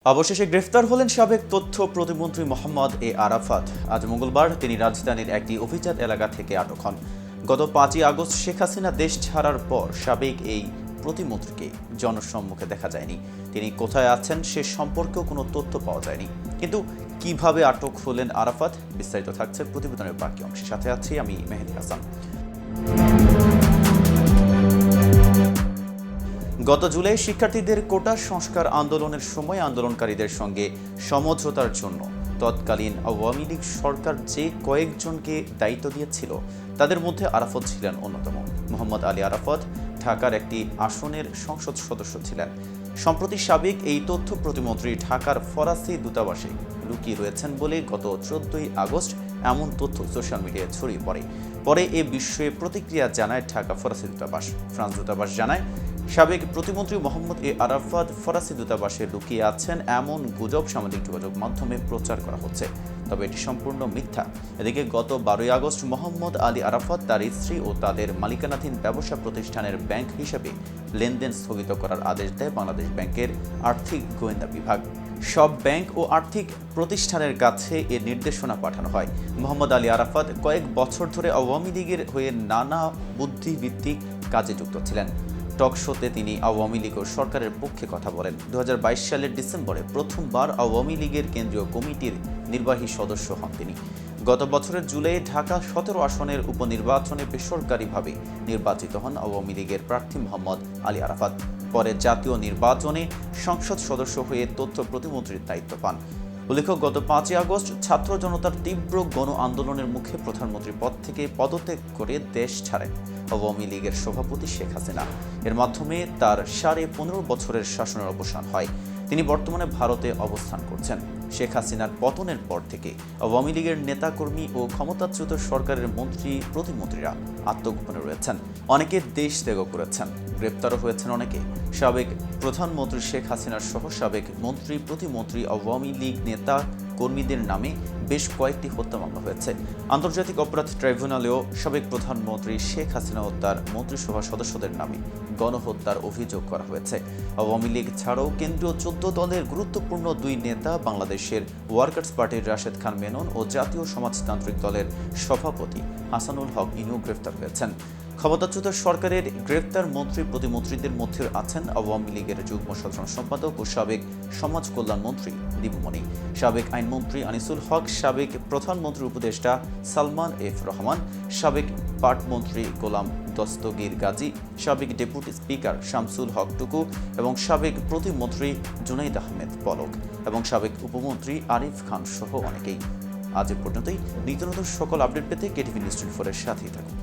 অবশেষে গ্রেফতার হলেন সাবেক তথ্য প্রতিমন্ত্রী মোহাম্মদ এ আরাফাত। আজ মঙ্গলবার তিনি রাজধানীর একটি অভিজাত এলাকা থেকে আটক হন। গত ৫ই আগস্ট শেখ হাসিনা দেশ ছাড়ার পর সাবেক এই প্রতিমন্ত্রীকে জনসম্মুখে দেখা যায়নি। তিনি কোথায় আছেন সে সম্পর্কেও কোনো তথ্য পাওয়া যায়নি। কিন্তু কিভাবে আটক হলেন আরাফাত, বিস্তারিত থাকছে প্রতিবেদনের বাকি অংশের সাথে আছি আমি মেহেদী হাসান। গত জুলাই শিক্ষার্থীদের কোটা সংস্কার আন্দোলনের সময় আন্দোলনকারীদের সঙ্গে সমঝোতার জন্য তৎকালীন আওয়ামী লীগ সরকার যে কয়েকজনকে দায়িত্ব দিয়েছিল তাদের মধ্যে আরাফাত ছিলেন অন্যতম। মোহাম্মদ আলী আরাফাত ঢাকার একটি আসনের সংসদ সদস্য ছিলেন। সম্প্রতি সাবেক এই তথ্য প্রতিমন্ত্রী ঢাকার ফরাসি দূতাবাসে লুকিয়ে রয়েছেন বলে গত 14ই আগস্ট এমন তথ্য সোশ্যাল মিডিয়ায় ছড়িয়ে পরে এ বিষয়ে প্রতিক্রিয়া জানায় ঢাকা ফরাসি দূতাবাস। ফ্রান্স দূতাবাস জানায়, সাবেক প্রতিমন্ত্রী মোহাম্মদ এ আরাফাত ফরাসি দূতাবাসে লুকিয়ে আছেন এমন গুজব সামাজিক যোগাযোগ মাধ্যমে প্রচার করা হচ্ছে, তবে এটি সম্পূর্ণ মিথ্যা। এদিকে গত 12ই আগস্ট মোহাম্মদ আলী আরাফাত তার স্ত্রী ও তাদের মালিকানাধীন ব্যবসা প্রতিষ্ঠানের ব্যাংক হিসেবে লেনদেন স্থগিত করার আদেশ দেয় বাংলাদেশ ব্যাংকের আর্থিক গোয়েন্দা বিভাগ। সব ব্যাংক ও আর্থিক প্রতিষ্ঠানের কাছে এর নির্দেশনা পাঠানো হয়। মোহাম্মদ আলী আরাফাত কয়েক বছর ধরে আওয়ামী লীগের হয়ে নানা বুদ্ধিভিত্তিক কাজে যুক্ত ছিলেন। টক শোতে তিনি আওয়ামী লীগ ও সরকারের পক্ষে কথা বলেন। 2022 সালের ডিসেম্বরে প্রথমবার আওয়ামী লীগের কেন্দ্রীয় কমিটির নির্বাহী সদস্য হন তিনি। গত বছরের জুলাইয়ে ঢাকা 17 আসনের উপনির্বাচনে বেসরকারিভাবে নির্বাচিত হন আওয়ামী লীগের প্রার্থী মোহাম্মদ আলী আরাফাত। পরে জাতীয় নির্বাচনে সংসদ সদস্য হয়ে তথ্য প্রতিমন্ত্রীর দায়িত্ব পান। উল্লেখ্য, গত 5ই আগস্ট ছাত্র জনতার তীব্র গণ আন্দোলনের মুখে প্রধানমন্ত্রী পদ থেকে পদত্যাগ করে দেশ ছাড়েন আওয়ামী লীগের সভাপতি শেখ হাসিনা। এর মাধ্যমে তার 15.5 বছরের শাসনের অবসান হয়। তিনি বর্তমানে ভারতে অবস্থান করছেন। শেখ হাসিনার পতনের পর থেকে আওয়ামী লীগের নেতাকর্মী ও ক্ষমতাচ্যুত সরকারের মন্ত্রী প্রতিমন্ত্রীরা আত্মগোপনে রয়েছেন। অনেকে দেশ ত্যাগ করেছেন, গ্রেপ্তারও হয়েছেন অনেকে। সাবেক প্রধানমন্ত্রী শেখ হাসিনার সহ সাবেক মন্ত্রী প্রতিমন্ত্রী আওয়ামী লীগ নেতা কর্মীদের নামে বেশ কয়েকটি হত্যা মামলা হয়েছে। আন্তর্জাতিক অপরাধ ট্রাইব্যুনালেও সাবেক প্রধানমন্ত্রী শেখ হাসিনা ও তার মন্ত্রিসভা সদস্যদের নামে গণহত্যার অভিযোগ করা হয়েছে। আওয়ামী লীগ ছাড়াও কেন্দ্রীয় 14 দলের গুরুত্বপূর্ণ 2 নেতা, বাংলাদেশের ওয়ার্কার্স পার্টির রাশেদ খান মেনন ও জাতীয় সমাজতান্ত্রিক দলের সভাপতি হাসানুল হক ইনু গ্রেফতার হয়েছেন। ক্ষমতাচ্যুত সরকারের গ্রেফতার মন্ত্রী প্রতিমন্ত্রীদের মধ্যে আছেন আওয়ামী লীগের যুগ্ম সাধারণ সম্পাদক ও সাবেক সমাজ কল্যাণ মন্ত্রী দীপুমণি, সাবেক আইনমন্ত্রী আনিসুল হক, সাবেক প্রধানমন্ত্রীর উপদেষ্টা সালমান এফ রহমান, সাবেক পাটমন্ত্রী গোলাম দস্তগীর গাজী, সাবেক ডেপুটি স্পিকার শামসুল হক টুকু এবং সাবেক প্রতিমন্ত্রী জুনাইদ আহমেদ পলক এবং সাবেক উপমন্ত্রী আরিফ খান সহ অনেকেই। আজ এ পর্যন্তই। নিত্য নতুন সকল আপডেট পেতে কেটিভি নিউজ 24 এর সাথেই থাকুন।